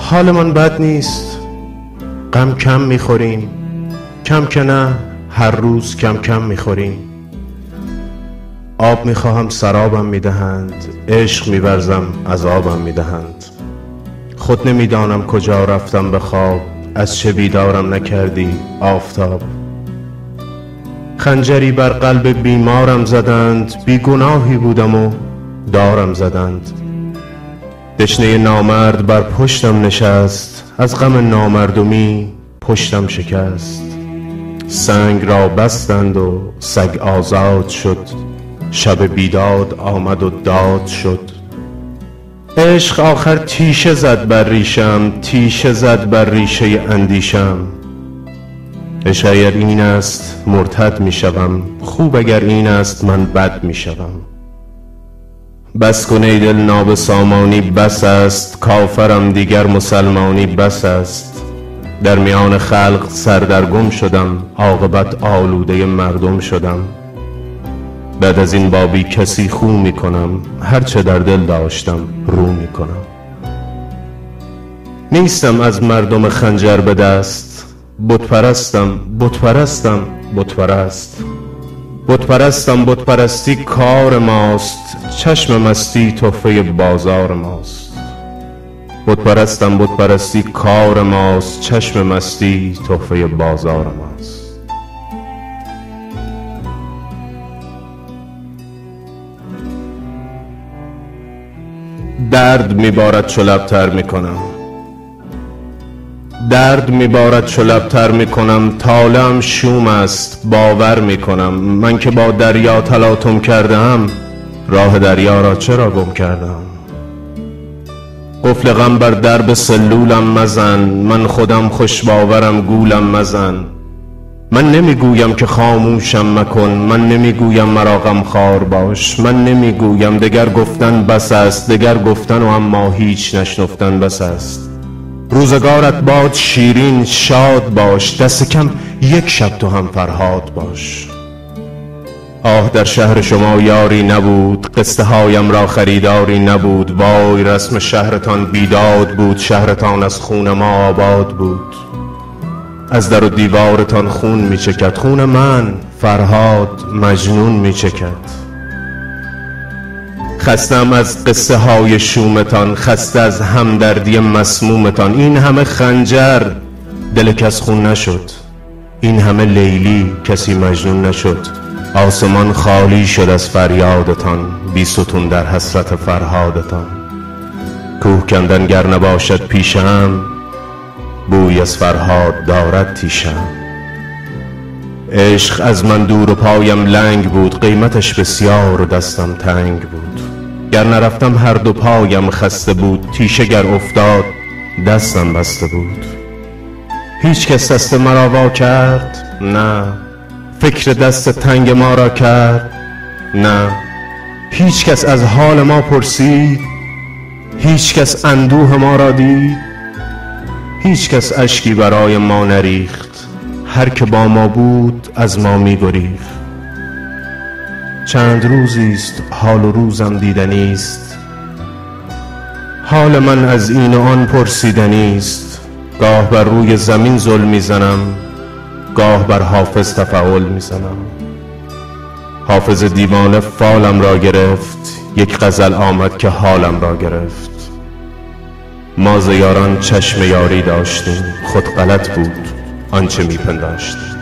حالمان بد نیست، غم کم میخوریم، کم که نه هر روز کم کم میخوریم. آب میخواهم سرابم میدهند، عشق میورزم عذابم میدهند. خود نمیدانم کجا رفتم به خواب، از چه بیدارم نکردی آفتاب. خنجری بر قلب بیمارم زدند، بیگناهی بودم و دارم زدند. دشنه نامرد بر پشتم نشست، از غم نامردمی پشتم شکست. سنگ را بستند و سگ آزاد شد، شب بیداد آمد و داد شد. عشق آخر تیشه زد بر ریشم، تیشه زد بر ریشه اندیشم. عشق اگر این است مرتد می شوم، خوب اگر این است من بد می شوم. بس کن ای دل نابسامانی بس است، کافرم دیگر مسلمانی بس است. در میان خلق سردرگم شدم، عاقبت آلوده مردم شدم. بعد از این بابی کسی خو می کنم، هرچه در دل داشتم رو می کنم. نیستم از مردم خنجر به دست، بت پرستم بت پرستم بت پرست. بت پرستم بت پرستی کار ماست، چشم مستی تحفه بازار ماست. بت پرستم بت پرستی کار ماست، چشم مستی تحفه بازار ماست. درد میبارد چو لبتر میکنم، درد میبارد چو لبتر میکنم. طالعم شوم است باور میکنم، من که با دریا تلاطم کردم، راه دریا را چرا گم کردم. قفل غم بر درب سلولم مزن، من خودم خوش باورم گولم مزن. من نمیگویم که خاموشم مکن، من نمیگویم مرا غمخوار باش. من نمیگویم دگر گفتن بس است، دگر گفتن و اما هیچ نشنفتن بس است. روزگارت باد شیرین شاد باش، دست کم یک شب تو هم فرهاد باش. آه در شهر شما یاری نبود، قصه هایم را خریداری نبود. وای رسم شهرتان بیداد بود، شهرتان از خون ما آباد بود. از در و دیوارتان خون می چکد، خون من فرهاد مجنون می چکد. خستم از قصه های شومتان، خسته از همدردی مسمومتان. این همه خنجر دل کس خون نشد، این همه لیلی کسی مجنون نشد. آسمان خالی شد از فریادتان، بی ستون در حسرت فرهادتان. کوه کندن گر نباشد پیشم، بوی از فرهاد دارد تیشم. عشق از من دور و پایم لنگ بود، قیمتش بسیار و دستم تنگ بود. گر نرفتم هر دو پایم خسته بود، تیشه گر افتاد دستم بسته بود. هیچ کس دست مرا وا کرد؟ نه. فکر دست تنگ ما را کرد؟ نه. هیچ کس از حال ما پرسید؟ هیچ کس اندوه ما را دید؟ هیچ کس اشکی برای ما نریخت، هر که با ما بود از ما می گریخت. چند روزیست حال و روزم دیدنیست، حال من از این و آن پرسیدنیست. گاه بر روی زمین زل میزنم، گاه بر حافظ تفاعل میزنم. حافظ دیوانه فالم را گرفت، یک غزل آمد که حالم را گرفت. ما ز یاران چشم یاری داشتیم، خود غلط بود آنچه میپنداشتیم.